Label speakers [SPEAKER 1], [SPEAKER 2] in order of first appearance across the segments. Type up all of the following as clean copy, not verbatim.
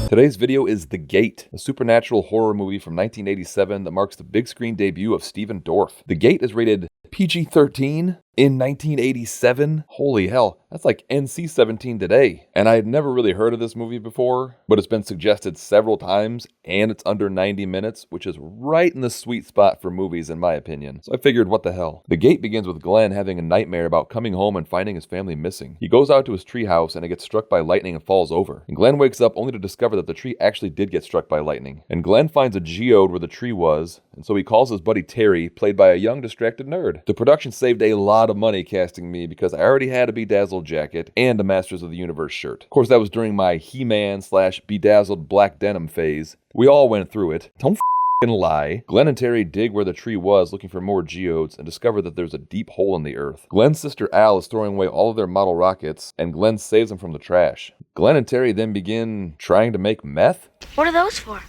[SPEAKER 1] Today's video is The Gate, a supernatural horror movie from 1987 that marks the big screen debut of Stephen Dorff. The Gate is rated PG-13 in 1987? Holy hell, that's like NC-17 today. And I had never really heard of this movie before, but it's been suggested several times, and it's under 90 minutes, which is right in the sweet spot for movies in my opinion. So I figured, what the hell. The Gate begins with Glenn having a nightmare about coming home and finding his family missing. He goes out to his treehouse and it gets struck by lightning and falls over. And Glenn wakes up only to discover that the tree actually did get struck by lightning. And Glenn finds a geode where the tree was, and so he calls his buddy Terry, played by a young distracted nerd. The production saved a lot of money casting me because I already had a Bedazzled jacket and a Masters of the Universe shirt. Of course, that was during my He-Man / Bedazzled black denim phase. We all went through it. Don't f***ing lie. Glenn and Terry dig where the tree was looking for more geodes and discover that there's a deep hole in the earth. Glenn's sister Al is throwing away all of their model rockets and Glenn saves them from the trash. Glenn and Terry then begin trying to make meth.
[SPEAKER 2] What are those for?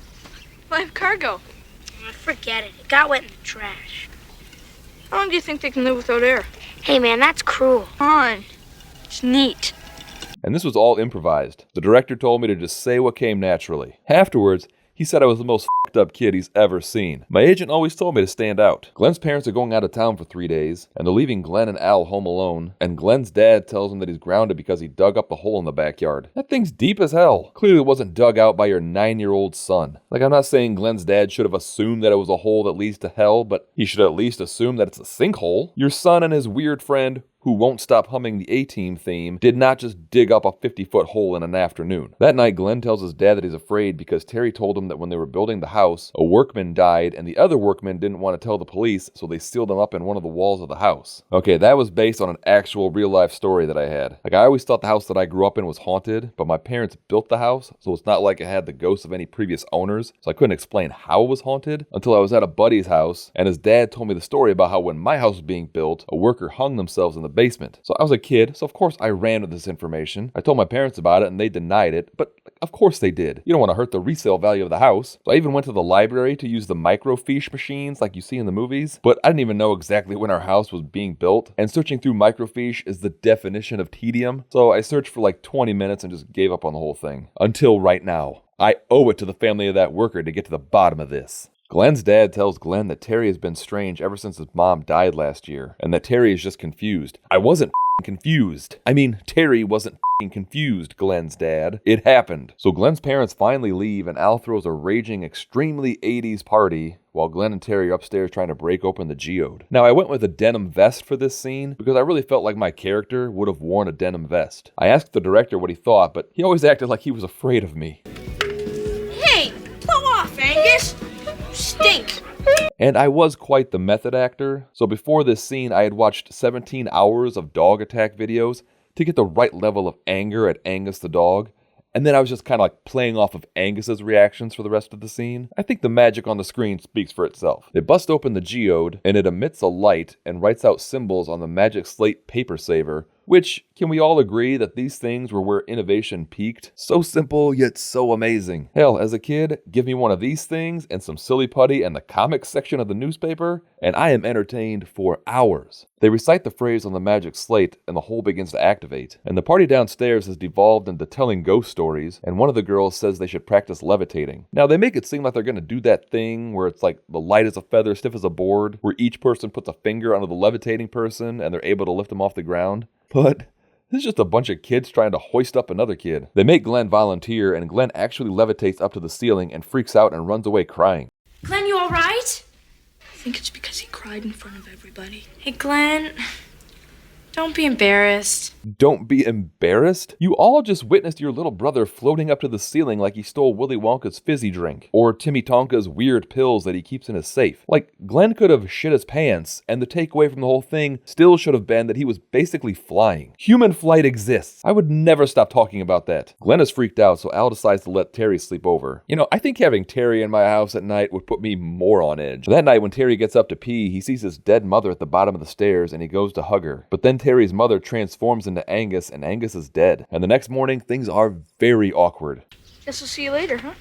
[SPEAKER 3] Live cargo.
[SPEAKER 2] Forget it. It got wet in the trash.
[SPEAKER 3] How long do you think they can live without air?
[SPEAKER 2] Hey, man, that's cruel.
[SPEAKER 3] Come on. It's neat.
[SPEAKER 1] And this was all improvised. The director told me to just say what came naturally. Afterwards, he said I was the most f***ed up kid he's ever seen. My agent always told me to stand out. Glenn's parents are going out of town for 3 days, and they're leaving Glenn and Al home alone, and Glenn's dad tells him that he's grounded because he dug up the hole in the backyard. That thing's deep as hell. Clearly it wasn't dug out by your 9-year-old son. Like, I'm not saying Glenn's dad should have assumed that it was a hole that leads to hell, but he should at least assume that it's a sinkhole. Your son and his weird friend, who won't stop humming the A-Team theme, did not just dig up a 50-foot hole in an afternoon. That night, Glenn tells his dad that he's afraid because Terry told him that when they were building the house, a workman died and the other workman didn't want to tell the police, so they sealed him up in one of the walls of the house. Okay, that was based on an actual real-life story that I had. Like, I always thought the house that I grew up in was haunted, but my parents built the house, so it's not like it had the ghosts of any previous owners, so I couldn't explain how it was haunted until I was at a buddy's house, and his dad told me the story about how when my house was being built, a worker hung themselves in the basement. So I was a kid, so of course I ran with this information. I told my parents about it and they denied it, but of course they did. You don't want to hurt the resale value of the house. So I even went to the library to use the microfiche machines like you see in the movies, but I didn't even know exactly when our house was being built, and searching through microfiche is the definition of tedium. So I searched for like 20 minutes and just gave up on the whole thing. Until right now. I owe it to the family of that worker to get to the bottom of this. Glenn's dad tells Glenn that Terry has been strange ever since his mom died last year, and that Terry is just confused. I wasn't confused. I mean, Terry wasn't confused, Glenn's dad. It happened. So Glenn's parents finally leave, and Al throws a raging, extremely 80s party while Glenn and Terry are upstairs trying to break open the geode. Now, I went with a denim vest for this scene because I really felt like my character would have worn a denim vest. I asked the director what he thought, but he always acted like he was afraid of me.
[SPEAKER 3] Hey, blow off, Angus. Stink.
[SPEAKER 1] And I was quite the method actor, so before this scene I had watched 17 hours of dog attack videos to get the right level of anger at Angus the dog, and then I was just kind of like playing off of Angus's reactions for the rest of the scene. I think the magic on the screen speaks for itself. They bust open the geode, and it emits a light and writes out symbols on the magic slate paper saver, which, can we all agree that these things were where innovation peaked? So simple, yet so amazing. Hell, as a kid, give me one of these things and some silly putty and the comics section of the newspaper, and I am entertained for hours. They recite the phrase on the magic slate, and the hole begins to activate. And the party downstairs has devolved into telling ghost stories, and one of the girls says they should practice levitating. Now, they make it seem like they're going to do that thing where it's like the light as a feather, stiff as a board, where each person puts a finger onto the levitating person, and they're able to lift them off the ground. But this is just a bunch of kids trying to hoist up another kid. They make Glenn volunteer, and Glenn actually levitates up to the ceiling and freaks out and runs away crying.
[SPEAKER 2] Glenn, you all right?
[SPEAKER 3] I think it's because he cried in front of everybody.
[SPEAKER 2] Hey, Glenn, don't be embarrassed.
[SPEAKER 1] Don't be embarrassed? You all just witnessed your little brother floating up to the ceiling like he stole Willy Wonka's fizzy drink, or Timmy Tonka's weird pills that he keeps in his safe. Like, Glenn could have shit his pants, and the takeaway from the whole thing still should have been that he was basically flying. Human flight exists. I would never stop talking about that. Glenn is freaked out, so Al decides to let Terry sleep over. You know, I think having Terry in my house at night would put me more on edge. That night when Terry gets up to pee, he sees his dead mother at the bottom of the stairs, and he goes to hug her. But then Terry's mother transforms into Angus, and Angus is dead. And the next morning, things are very awkward.
[SPEAKER 3] Guess we'll see you later, huh?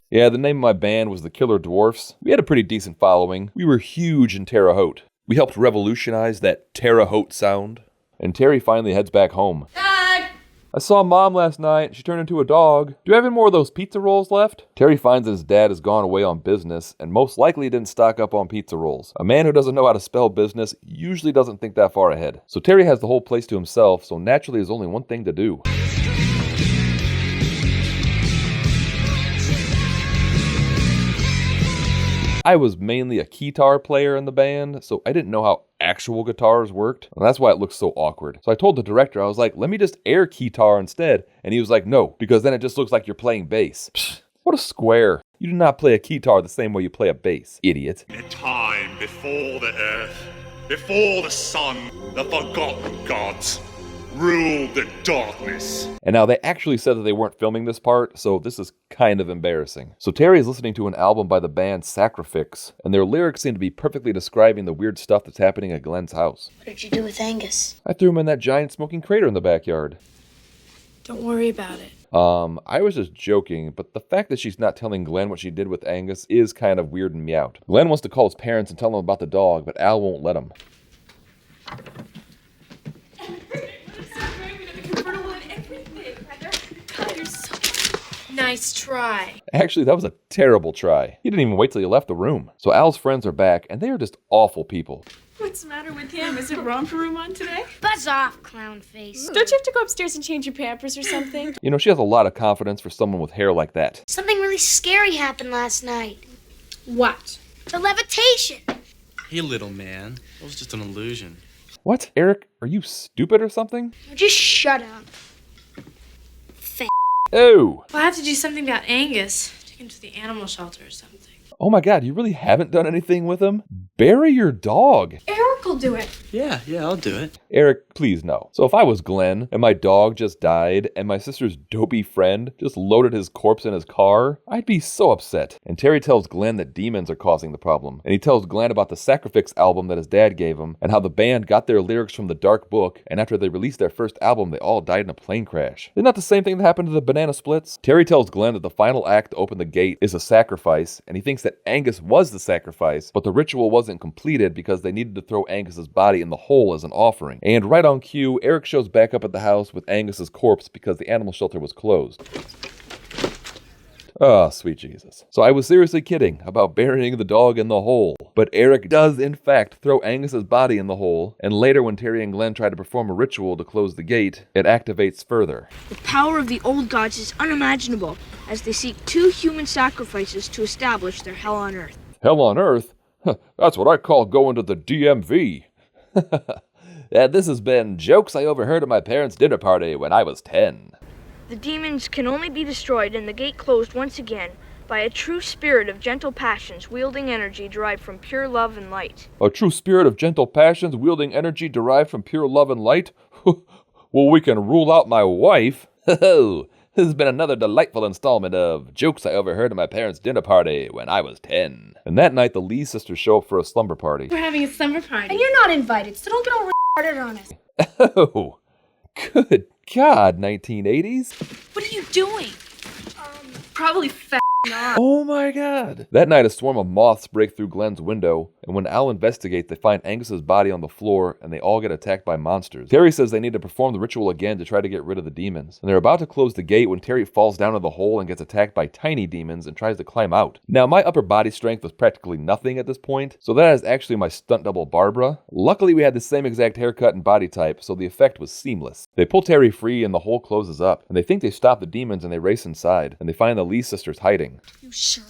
[SPEAKER 1] Yeah, the name of my band was the Killer Dwarfs. We had a pretty decent following. We were huge in Terre Haute. We helped revolutionize that Terre Haute sound. And Terry finally heads back home.
[SPEAKER 3] Dad!
[SPEAKER 1] I saw Mom last night. She turned into a dog. Do you have any more of those pizza rolls left? Terry finds that his dad has gone away on business and most likely didn't stock up on pizza rolls. A man who doesn't know how to spell business usually doesn't think that far ahead. So Terry has the whole place to himself, so naturally there's only one thing to do. I was mainly a guitar player in the band, so I didn't know how actual guitars worked, and that's why it looked so awkward. So I told the director, I was like, let me just air guitar instead, and he was like, no, because then it just looks like you're playing bass. Psh, what a square. You do not play a guitar the same way you play a bass, idiot.
[SPEAKER 4] In a time before the earth, before the sun, the forgotten gods ruled the darkness.
[SPEAKER 1] And now they actually said that they weren't filming this part, so this is kind of embarrassing. So Terry is listening to an album by the band Sacrifix, and their lyrics seem to be perfectly describing the weird stuff that's happening at Glenn's house.
[SPEAKER 3] What did you do with Angus?
[SPEAKER 1] I threw him in that giant smoking crater in the backyard.
[SPEAKER 2] Don't worry about it.
[SPEAKER 1] I was just joking, but the fact that she's not telling Glenn what she did with Angus is kind of weird and me out. Glenn wants to call his parents and tell them about the dog, but Al won't let him.
[SPEAKER 2] Nice try.
[SPEAKER 1] Actually, that was a terrible try. He didn't even wait till he left the room. So Al's friends are back, and they are just awful people.
[SPEAKER 5] What's the matter with him? Is it romper room on today?
[SPEAKER 3] Buzz off, clown face.
[SPEAKER 5] Don't you have to go upstairs and change your pampers or something?
[SPEAKER 1] You know, she has a lot of confidence for someone with hair like that.
[SPEAKER 3] Something really scary happened last night.
[SPEAKER 5] What?
[SPEAKER 3] The levitation.
[SPEAKER 6] Hey, little man. It was just an illusion.
[SPEAKER 1] What? Eric, are you stupid or something?
[SPEAKER 3] Just shut up.
[SPEAKER 1] Oh!
[SPEAKER 2] We'll have to do something about Angus. Take him to the animal shelter or something.
[SPEAKER 1] Oh my god, you really haven't done anything with him? Bury your dog.
[SPEAKER 5] Eric will do it.
[SPEAKER 6] Yeah, I'll do it.
[SPEAKER 1] Eric, please no. So if I was Glenn, and my dog just died, and my sister's dopey friend just loaded his corpse in his car, I'd be so upset. And Terry tells Glenn that demons are causing the problem. And he tells Glenn about the Sacrifix album that his dad gave him, and how the band got their lyrics from the Dark Book, and after they released their first album, they all died in a plane crash. Isn't that the same thing that happened to the Banana Splits? Terry tells Glenn that the final act to open the gate is a sacrifice, and he thinks that Angus was the sacrifice, but the ritual wasn't completed because they needed to throw Angus's body in the hole as an offering. And right on cue, Eric shows back up at the house with Angus's corpse because the animal shelter was closed. Oh, sweet Jesus. So I was seriously kidding about burying the dog in the hole. But Eric does, in fact, throw Angus's body in the hole, and later when Terry and Glenn try to perform a ritual to close the gate, it activates further.
[SPEAKER 3] The power of the old gods is unimaginable as they seek 2 human sacrifices to establish their hell on earth.
[SPEAKER 1] Hell on earth? That's what I call going to the DMV. And this has been Jokes I Overheard at My Parents' Dinner Party when I was 10.
[SPEAKER 3] The demons can only be destroyed and the gate closed once again by a true spirit of gentle passions wielding energy derived from pure love and light.
[SPEAKER 1] A true spirit of gentle passions wielding energy derived from pure love and light? Well, we can rule out my wife. Ho! This has been another delightful installment of Jokes I Overheard at My Parents' Dinner Party when I was 10. And that night, the Lee sisters show up for a slumber party.
[SPEAKER 2] We're having a slumber party.
[SPEAKER 5] And you're not invited, so don't get all retarded on us.
[SPEAKER 1] Oh, good God, 1980s?
[SPEAKER 2] What are you doing?
[SPEAKER 5] Probably fat.
[SPEAKER 1] Oh my god. That night, a swarm of moths break through Glenn's window, and when Al investigates, they find Angus's body on the floor, and they all get attacked by monsters. Terry says they need to perform the ritual again to try to get rid of the demons. And they're about to close the gate when Terry falls down in the hole and gets attacked by tiny demons and tries to climb out. Now, my upper body strength was practically nothing at this point, so that is actually my stunt double Barbara. Luckily, we had the same exact haircut and body type, so the effect was seamless. They pull Terry free and the hole closes up, and they think they stopped the demons and they race inside, and they find the Lee sisters hiding.
[SPEAKER 3] You sure?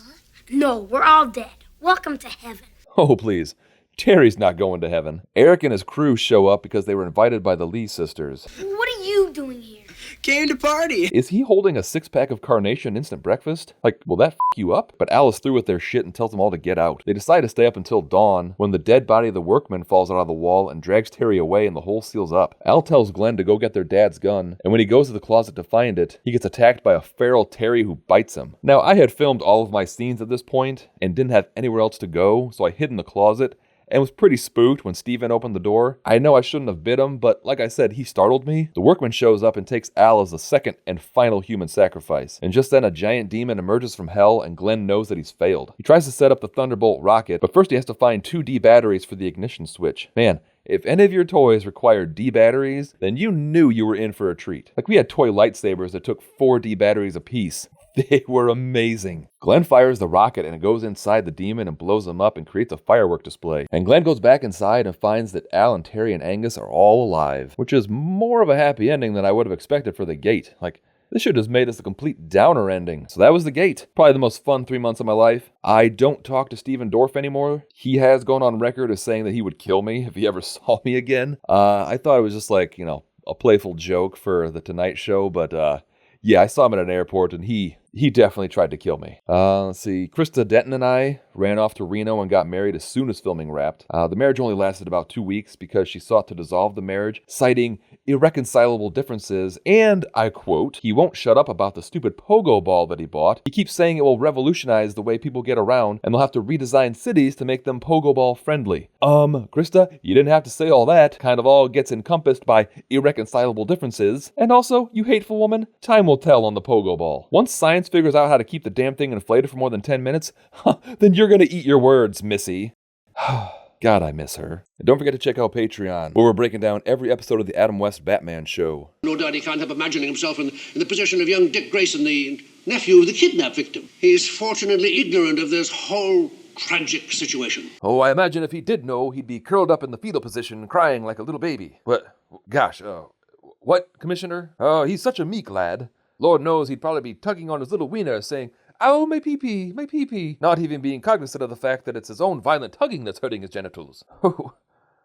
[SPEAKER 3] No, we're all dead. Welcome to heaven.
[SPEAKER 1] Oh, please. Terry's not going to heaven. Eric and his crew show up because they were invited by the Lee sisters.
[SPEAKER 3] What are you doing here?
[SPEAKER 6] Came to party.
[SPEAKER 1] Is he holding a 6-pack of Carnation instant breakfast? Like, will that f you up? But Alice through with their shit and tells them all to get out. They decide to stay up until dawn when the dead body of the workman falls out of the wall and drags Terry away and the hole seals up. Al tells Glenn to go get their dad's gun, and when he goes to the closet to find it, he gets attacked by a feral Terry who bites him. Now, I had filmed all of my scenes at this point and didn't have anywhere else to go, so I hid in the closet. and was pretty spooked when Steven opened the door. I know I shouldn't have bit him, but like I said, he startled me. The workman shows up and takes Al as the second and final human sacrifice. And just then a giant demon emerges from hell and Glenn knows that he's failed. He tries to set up the Thunderbolt rocket, but first he has to find 2 D batteries for the ignition switch. Man, if any of your toys required D batteries, then you knew you were in for a treat. Like we had toy lightsabers that took 4 D batteries apiece. They were amazing. Glenn fires the rocket and it goes inside the demon and blows him up and creates a firework display. And Glenn goes back inside and finds that Al and Terry and Angus are all alive, which is more of a happy ending than I would have expected for the gate. Like, this should have made this a complete downer ending. So that was the gate. Probably the most fun 3 months of my life. I don't talk to Steven Dorff anymore. He has gone on record as saying that he would kill me if he ever saw me again. I thought it was just like, a playful joke for the Tonight Show, but yeah, I saw him at an airport and he definitely tried to kill me. Let's see. Krista Denton and I ran off to Reno and got married as soon as filming wrapped. The marriage only lasted about 2 weeks because she sought to dissolve the marriage, citing irreconcilable differences, and, I quote, he won't shut up about the stupid pogo ball that he bought. He keeps saying it will revolutionize the way people get around, and they'll have to redesign cities to make them pogo ball friendly. Krista, you didn't have to say all that. Kind of all gets encompassed by irreconcilable differences. And also, you hateful woman, time will tell on the pogo ball. Once science figures out how to keep the damn thing inflated for more than 10 minutes, then you're gonna eat your words, missy. God, I miss her. And don't forget to check out Patreon, where we're breaking down every episode of the Adam West Batman show.
[SPEAKER 7] No doubt he can't help imagining himself in the position of young Dick Grayson, the nephew of the kidnap victim. He's fortunately ignorant of this whole tragic situation.
[SPEAKER 1] Oh, I imagine if he did know, he'd be curled up in the fetal position, crying like a little baby. What, Commissioner? Oh, he's such a meek lad. Lord knows he'd probably be tugging on his little wiener, saying, "Ow, my pee-pee, my pee-pee," not even being cognizant of the fact that it's his own violent tugging that's hurting his genitals.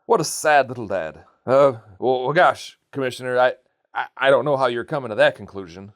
[SPEAKER 1] What a sad little lad. Gosh, Commissioner, I don't know how you're coming to that conclusion.